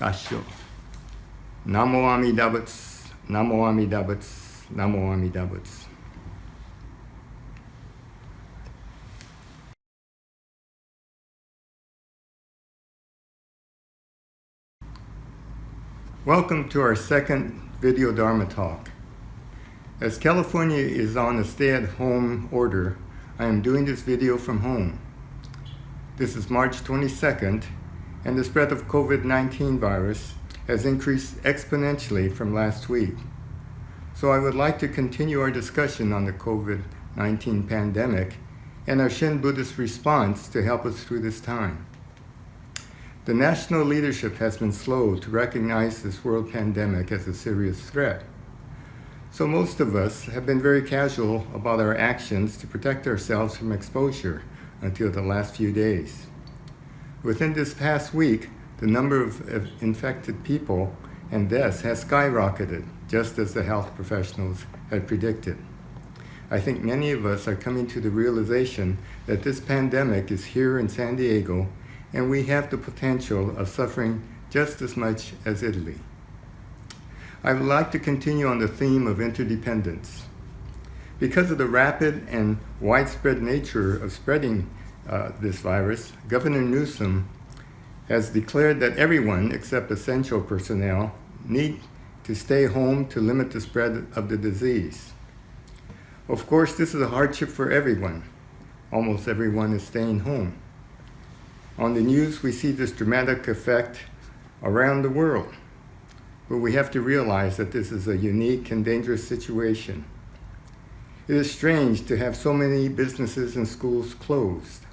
合唱。南無阿弥陀仏、南無阿弥陀仏、南無阿弥陀仏。Welcome to our second video Dharma talk. As California is on a stay-at-home order, I am doing this video from home. This is March 22nd, and the spread of COVID-19 virus has increased exponentially from last week. So I would like to continue our discussion on the COVID-19 pandemic and our Shin Buddhist response to help us through this time. The national leadership has been slow to recognize this world pandemic as a serious threat. So most of us have been very casual about our actions to protect ourselves from exposure until the last few days. Within this past week, the number of infected people and deaths has skyrocketed, just as the health professionals had predicted. I think many of us are coming to the realization that this pandemic is here in San Diego, and we have the potential of suffering just as much as Italy. I would like to continue on the theme of interdependence. Because of the rapid and widespread nature of spreading this virus, Governor Newsom has declared that everyone except essential personnel need to stay home to limit the spread of the disease. Of course, this is a hardship for everyone. Almost everyone is staying home. On the news, we see this dramatic effect around the world, but we have to realize that this is a unique and dangerous situation. It is strange to have so many businesses and schools closed,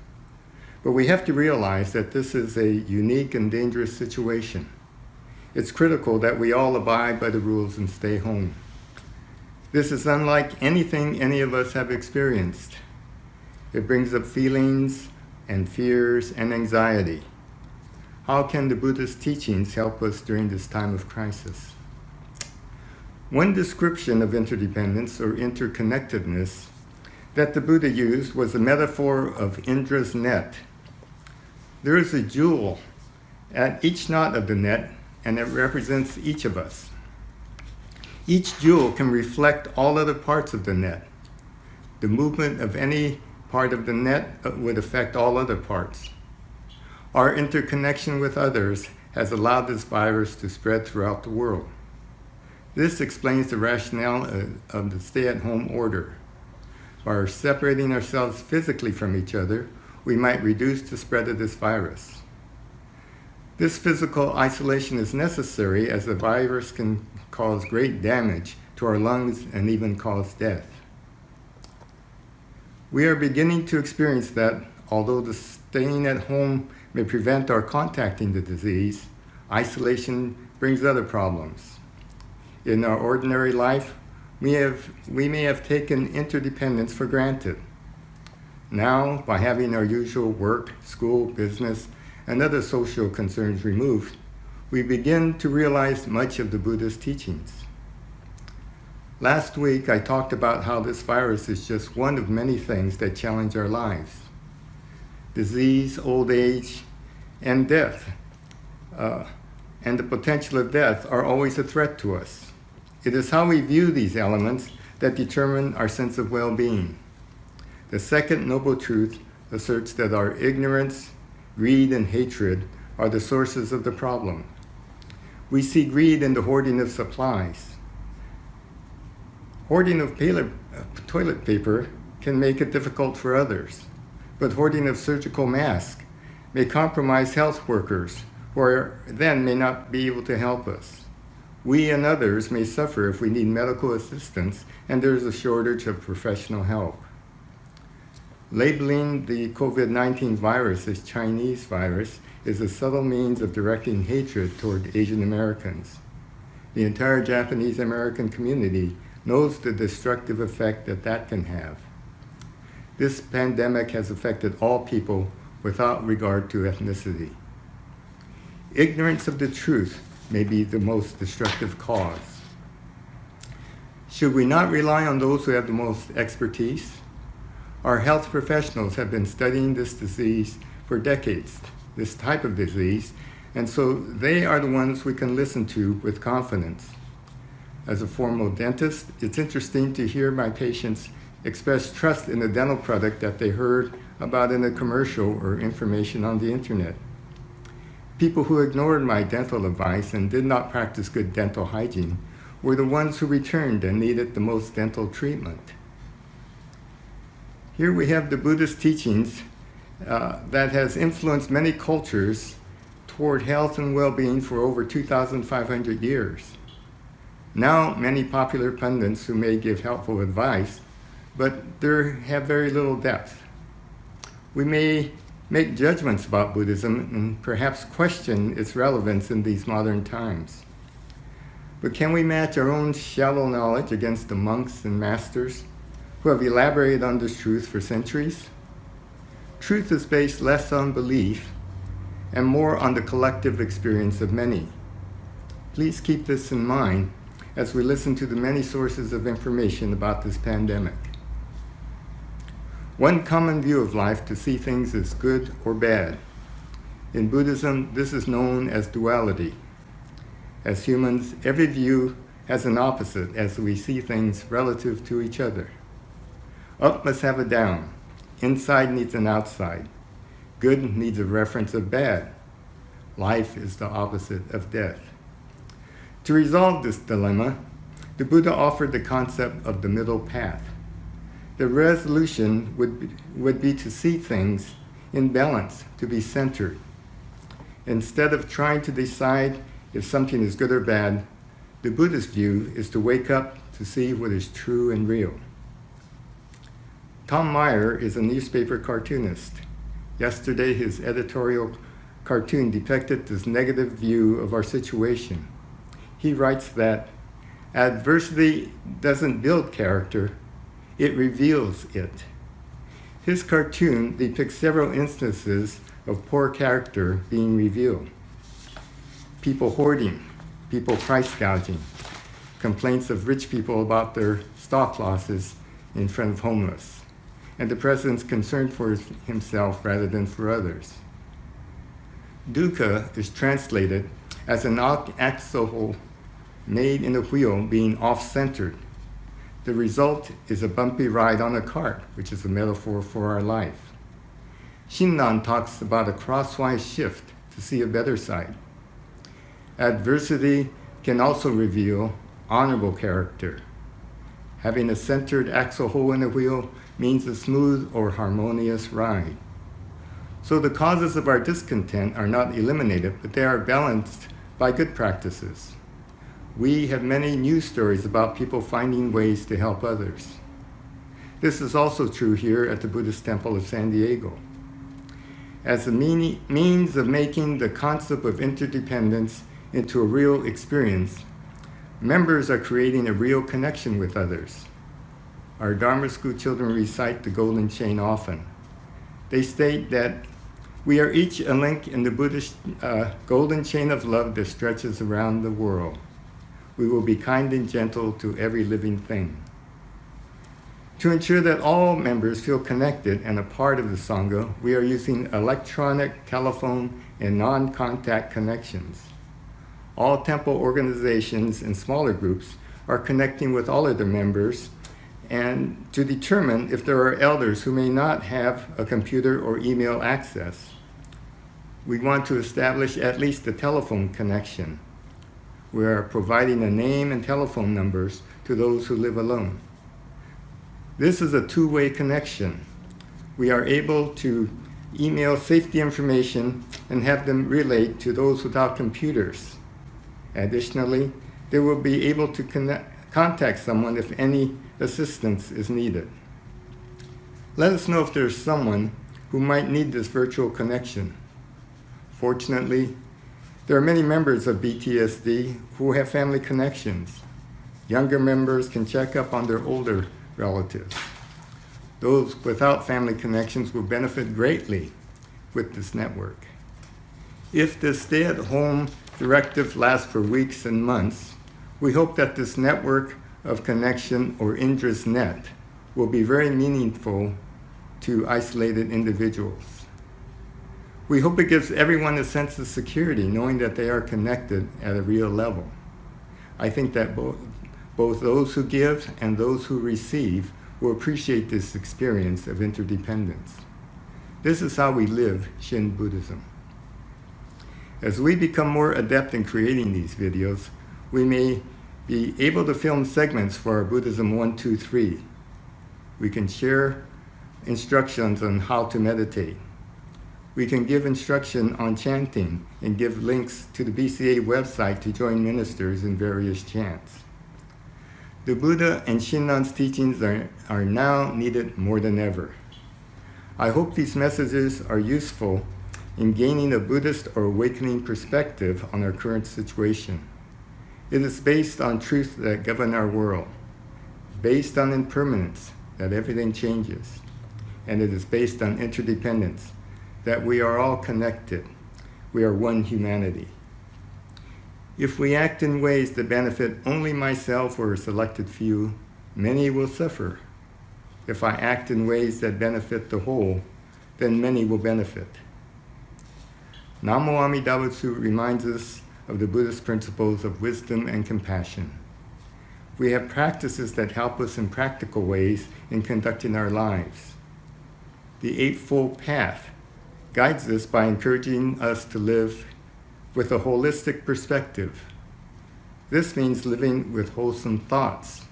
but we have to realize that this is a unique and dangerous situation. It's critical that we all abide by the rules and stay home. This is unlike anything any of us have experienced. It brings up feelings and fears and anxiety. How can the Buddhist teachings help us during this time of crisis? One description of interdependence or interconnectedness that the Buddha used was the metaphor of Indra's net. There is a jewel at each knot of the net, and it represents each of us. Each jewel can reflect all other parts of the net. The movement of any part of the net would affect all other parts. Our interconnection with others has allowed this virus to spread throughout the world. This explains the rationale of the stay-at-home order. By separating ourselves physically from each other, we might reduce the spread of this virus. This physical isolation is necessary as the virus can cause great damage to our lungs and even cause death. We are beginning to experience that although the staying at home may prevent our contacting the disease, isolation brings other problems. In our ordinary life, we may have taken interdependence for granted. Now, by having our usual work, school, business, and other social concerns removed, we begin to realize much of the Buddha's teachings. Last week, I talked about how this virus is just one of many things that challenge our lives. Disease, old age, and death, and the potential of death are always a threat to us. It is how we view these elements that determine our sense of well-being. The second noble truth asserts that our ignorance, greed, and hatred are the sources of the problem. We see greed in the hoarding of supplies. Hoarding of toilet paper can make it difficult for others, but hoarding of surgical masks may compromise health workers who then may not be able to help us. We and others may suffer if we need medical assistance and there is a shortage of professional help. Labeling the COVID-19 virus as Chinese virus is a subtle means of directing hatred toward Asian Americans. The entire Japanese American community knows the destructive effect that can have. This pandemic has affected all people without regard to ethnicity. Ignorance of the truth may be the most destructive cause. Should we not rely on those who have the most expertise? Our health professionals have been studying this disease for decades, this type of disease, and so they are the ones we can listen to with confidence. As a former dentist, it's interesting to hear my patients express trust in the dental product that they heard about in a commercial or information on the internet. People who ignored my dental advice and did not practice good dental hygiene were the ones who returned and needed the most dental treatment. Here we have the Buddhist teachings that has influenced many cultures toward health and well-being for over 2,500 years. Now, many popular pundits who may give helpful advice, but they have very little depth. We may make judgments about Buddhism and perhaps question its relevance in these modern times. But can we match our own shallow knowledge against the monks and masters who have elaborated on this truth for centuries? Truth is based less on belief and more on the collective experience of many. Please keep this in mind as we listen to the many sources of information about this pandemic. One common view of life to see things as good or bad. In Buddhism, this is known as duality. As humans, every view has an opposite as we see things relative to each other. Up must have a down. Inside needs an outside. Good needs a reference of bad. Life is the opposite of death. To resolve this dilemma, the Buddha offered the concept of the middle path. The resolution would be to see things in balance, to be centered. Instead of trying to decide if something is good or bad, the Buddhist view is to wake up to see what is true and real. Tom Meyer is a newspaper cartoonist. Yesterday, his editorial cartoon depicted this negative view of our situation. He writes that adversity doesn't build character, it reveals it. His cartoon depicts several instances of poor character being revealed. People hoarding, people price gouging, complaints of rich people about their stock losses in front of homeless, and the president's concern for himself rather than for others. Dukkha is translated as an axle made in a wheel being off-centered. The result is a bumpy ride on a cart, which is a metaphor for our life. Shinran talks about a crosswise shift to see a better side. Adversity can also reveal honorable character. Having a centered axle hole in a wheel means a smooth or harmonious ride. So the causes of our discontent are not eliminated, but they are balanced by good practices. We have many news stories about people finding ways to help others. This is also true here at the Buddhist Temple of San Diego. As a means of making the concept of interdependence into a real experience, members are creating a real connection with others. Our Dharma school children recite the golden chain often. They state that we are each a link in the Buddhist golden chain of love that stretches around the world. We will be kind and gentle to every living thing. To ensure that all members feel connected and a part of the Sangha, we are using electronic, telephone, and non-contact connections. All temple organizations and smaller groups are connecting with all of their members and to determine if there are elders who may not have a computer or email access. We want to establish at least a telephone connection. We are providing a name and telephone numbers to those who live alone. This is a two-way connection. We are able to email safety information and have them relayed to those without computers. Additionally, they will be able to contact someone if any assistance is needed. Let us know if there's someone who might need this virtual connection. Fortunately, there are many members of BTSD who have family connections. Younger members can check up on their older relatives. Those without family connections will benefit greatly with this network. If the stay-at-home directive lasts for weeks and months, we hope that this network of connection or Indra's net will be very meaningful to isolated individuals. We hope it gives everyone a sense of security, knowing that they are connected at a real level. I think that both those who give and those who receive will appreciate this experience of interdependence. This is how we live Shin Buddhism. As we become more adept in creating these videos, we may be able to film segments for our Buddhism 1, 2, 3. We can share instructions on how to meditate. We can give instruction on chanting and give links to the BCA website to join ministers in various chants. The Buddha and Shinnan's teachings are now needed more than ever. I hope these messages are useful in gaining a Buddhist or awakening perspective on our current situation. It is based on truths that govern our world, based on impermanence, that everything changes, and it is based on interdependence, that we are all connected. We are one humanity. If we act in ways that benefit only myself or a selected few, many will suffer. If I act in ways that benefit the whole, then many will benefit. Namo Amida Butsu reminds us of the Buddhist principles of wisdom and compassion. We have practices that help us in practical ways in conducting our lives. The Eightfold Path guides us by encouraging us to live with a holistic perspective. This means living with wholesome thoughts,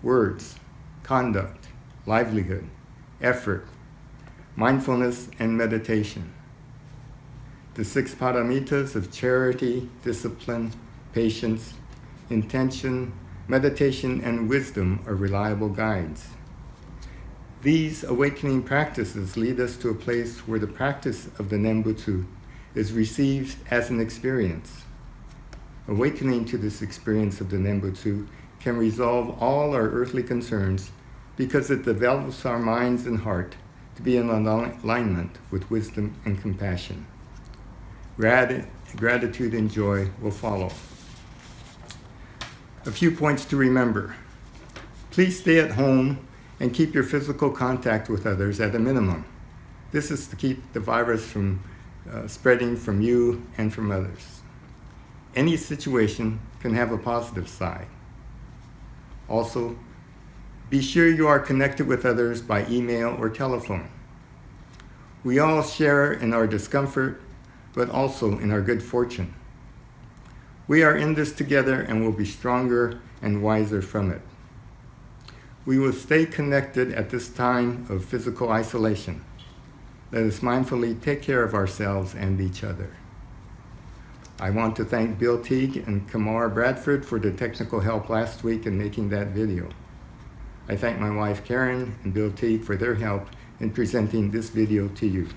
words, conduct, livelihood, effort, mindfulness, and meditation. The 6 paramitas of charity, discipline, patience, intention, meditation, and wisdom are reliable guides. These awakening practices lead us to a place where the practice of the Nembutsu is received as an experience. Awakening to this experience of the Nembutsu can resolve all our earthly concerns because it develops our minds and heart to be in alignment with wisdom and compassion. Gratitude and joy will follow. A few points to remember. Please stay at home and keep your physical contact with others at a minimum. This is to keep the virus from spreading from you and from others. Any situation can have a positive side. Also, be sure you are connected with others by email or telephone. We all share in our discomfort, but also in our good fortune. We are in this together and will be stronger and wiser from it. We will stay connected at this time of physical isolation. Let us mindfully take care of ourselves and each other. I want to thank Bill Teague and Kamar Bradford for the technical help last week in making that video. I thank my wife Karen and Bill Teague for their help in presenting this video to you.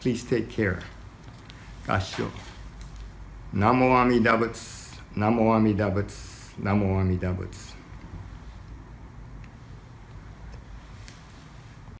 Please take care. Gasho. Namo Amida Butsu, Namo Amida Butsu, Namo Amida Butsu.